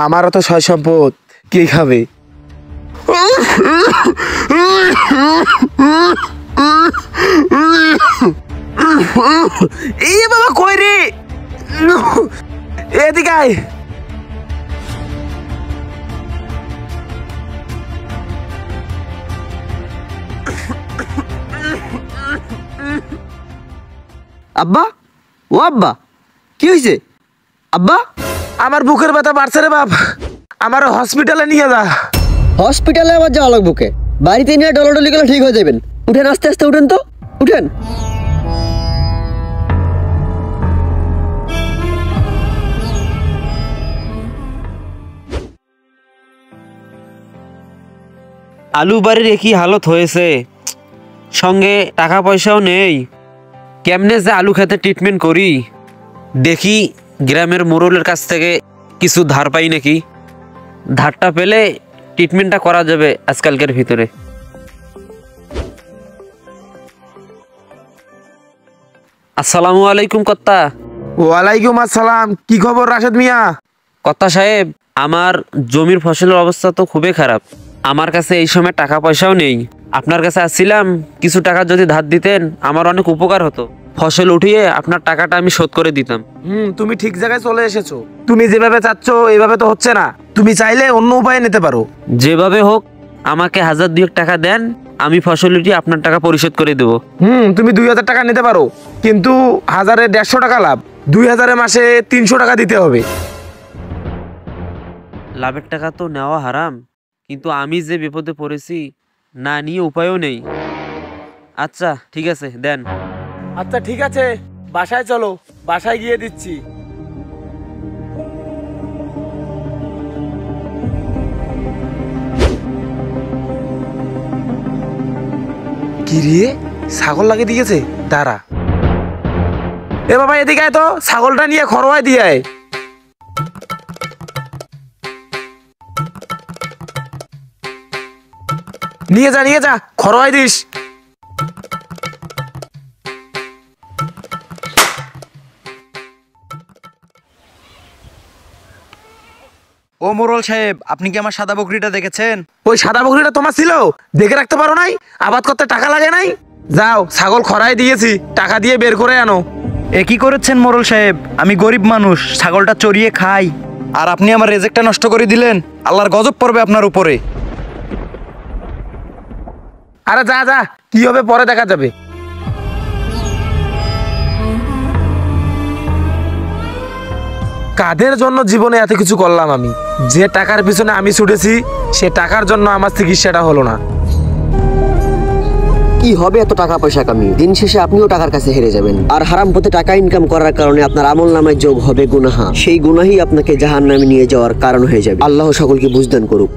আমারও তো সয় সম্পদ, কে খাবে? এই বাবা কই রে, এদিকে আয়। আব্বা, ও আব্বা, কি হয়েছে আব্বা? আমার বুকের ব্যথা বাড়ছে রে বাপ, আমার হসপিটালে নিয়ে যা। হসপিটালে আবার যাওয়া লাগবে কে? বাড়িতে নিয়ে ডলাডলি করলে ঠিক হয়ে যাবেন। উঠেন, আস্তে আস্তে উঠেন তো, উঠেন। আলু বাড়ির একই হালত হয়েছে, সঙ্গে টাকা পয়সাও নেই। কেমনে যে আলু খেতে ট্রিটমেন্ট করি, দেখি গ্রামের মোড়লের কাছ থেকে কিছু ধার পাই নাকি। ধারটা পেলে ট্রিটমেন্টটা করা যাবে আজকালকের ভিতরে। আসসালামু আলাইকুম কর্তা। ওয়ালাইকুম আসসালাম। কি খবর রাশেদ মিয়া? কর্তা সাহেব, আমার জমির ফসলের অবস্থা তো খুবই খারাপ। আমার কাছে এই সময় টাকা পয়সাও নেই। আপনার কাছে আসছিলাম, কিছু টাকা যদি ধার দিতেন আমার অনেক উপকার হতো। ফসল উঠিয়ে আপনার টাকাটা আমি শোধ করে দিতাম। তুমি ঠিক জায়গায় চলে এসেছো। তুমি যেভাবে চাচ্ছ এইভাবে তো হচ্ছে না, তুমি চাইলে অন্য উপায়ে নিতে পারো। যেভাবে হোক আমাকে 1000-2 টাকা দেন, আমি ফসল উঠিয়ে আপনার টাকা পরিশোধ করে দেবো। তুমি 2000 টাকা নিতে পারো, কিন্তু 1000-এ 150 টাকা লাভ, 2000-এ মাসে 300 টাকা দিতে হবে। লাভের টাকা তো নেওয়া হারাম, কিন্তু আমি যে বিপদে পড়েছি, না নিয়ে উপায়ও নেই। আচ্ছা ঠিক আছে, দেন। আচ্ছা ঠিক আছে, বাসায় চলো, বাসায় গিয়ে দিচ্ছি। কি রে, ছাগল লাগিয়ে দিয়েছে? দাঁড়া। এ বাবা এদিকে আয় তো, ছাগলটা নিয়ে খরওয়ায় দিয়ে আয়। নিয়ে যা, নিয়ে যা, খরওয়াই দিস। ও মোরল সাহেব, আপনি কি আমার সাদা বকরিটা দেখেছেন? ওই সাদা বকরিটা তোমার ছিল? দেখে রাখতে পারো নাই? আবাদ করতে টাকা লাগে নাই? যাও, ছাগল খরাই দিয়েছি, টাকা দিয়ে বের করে আনো। এ কি করেছেন মোরল সাহেব? আমি গরিব মানুষ, ছাগলটা চড়িয়ে খাই, আর আপনি আমার রেজেকটা নষ্ট করে দিলেন। আল্লাহর গজব পড়বে আপনার উপরে। আরে যা যা, কি হবে পরে দেখা যাবে। কাদের জন্য জীবনে এত কিছু করলাম আমি? যে টাকার পিছনে আমি ছুটেছি, সে টাকার জন্য আমার চিকিৎসাটা হলো না। কি হবে এত টাকা পয়সা কামিয়ে? দিন শেষে আপনিও টাকার কাছে হেরে যাবেন, আর হারাম পথে টাকা ইনকাম করার কারণে আপনার আমল নামায় যোগ হবে গুনাহ। সেই গুনাহই আপনাকে জাহান্নামে নিয়ে যাওয়ার কারণ হয়ে যাবে। আল্লাহ সকলকে বুঝদান করুক।